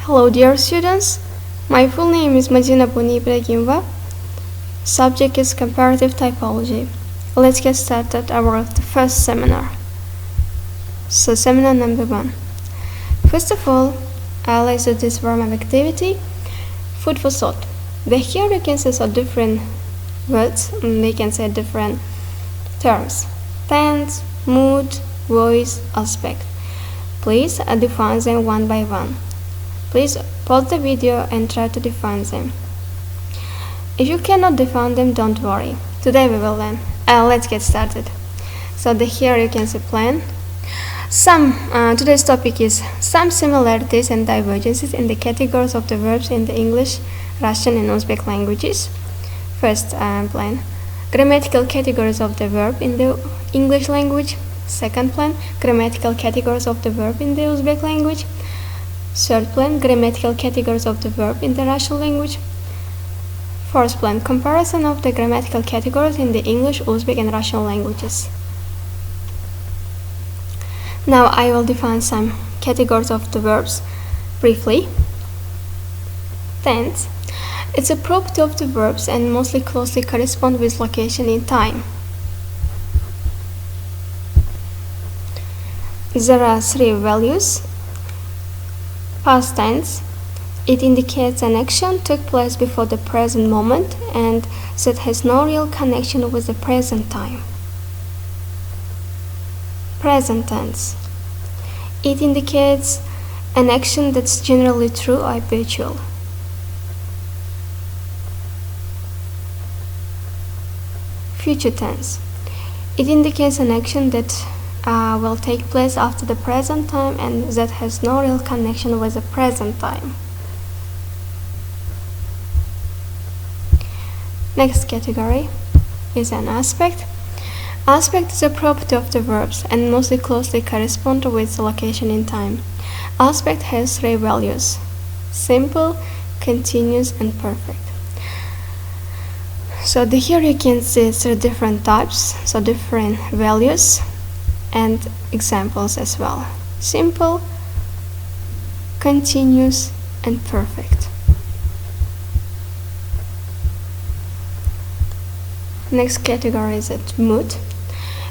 Hello dear students, my full name is Madina Buni Ibrahimova. Subject is comparative typology. Let's get started our first seminar. So seminar number 1. First of all, let's do this warm-up activity. Food for thought. Here you can see some different words, and they can say different terms. Tense, mood, voice, aspect. Please define them one by one. Please pause the video and try to define them. If you cannot define them, don't worry. Today we will learn. Let's get started. So here you can see plan. Today's topic is some similarities and divergences in the categories of the verbs in the English, Russian and Uzbek languages. First plan. Grammatical categories of the verb in the English language. Second plan. Grammatical categories of the verb in the Uzbek language. Third plan, grammatical categories of the verb in the Russian language. Fourth plan, comparison of the grammatical categories in the English, Uzbek and Russian languages. Now I will define some categories of the verbs briefly. Tense. It's a property of the verbs and mostly closely correspond with location in time. There are 3 values. Past tense. It indicates an action took place before the present moment and that has no real connection with the present time. Present tense. It indicates an action that's generally true or habitual. Future tense. It indicates an action that will take place after the present time and that has no real connection with the present time. Next category is an aspect. Aspect is a property of the verbs and mostly closely correspond with the location in time. Aspect has 3 values: simple, continuous and perfect. So here you can see 3 different types, so different values and examples as well: simple, continuous and perfect. Next category is mood.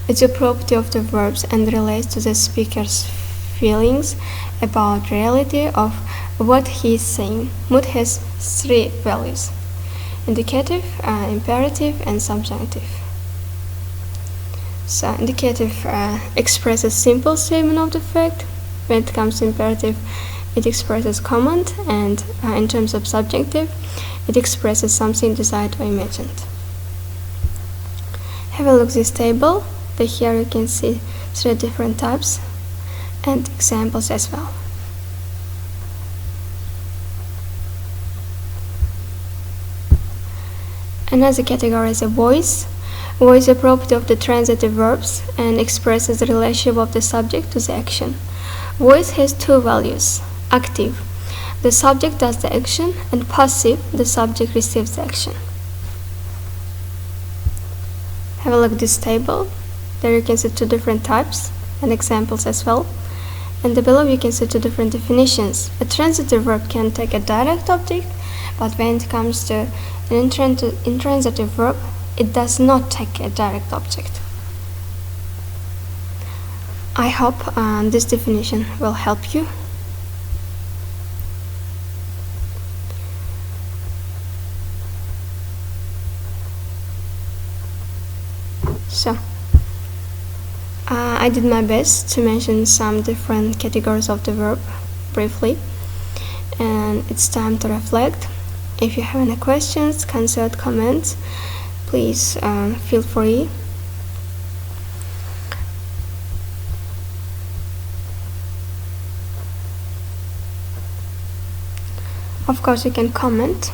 It's a property of the verbs and relates to the speaker's feelings about reality of what he is saying. Mood has 3 values: indicative, imperative and subjunctive. So indicative expresses simple statement of the fact. When it comes to imperative, it expresses command, and in terms of subjunctive, it expresses something desired or imagined. Have a look at this table. Here you can see 3 different types and examples as well. Another category is a voice. Voice is a property of the transitive verbs and expresses the relationship of the subject to the action. Voice has 2 values: active, the subject does the action, and passive, the subject receives the action. Have a look at this table. There you can see 2 different types and examples as well. And below you can see 2 different definitions. A transitive verb can take a direct object, but when it comes to an intransitive verb, it does not take a direct object. I hope this definition will help you. So, I did my best to mention some different categories of the verb briefly, and it's time to reflect. If you have any questions, concerns, comments, please feel free. Of course, you can comment.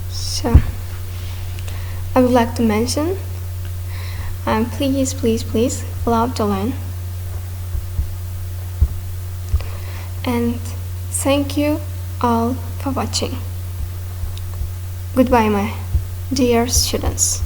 So, I would like to mention, please love to learn. And thank you all for watching. Goodbye, my dear students.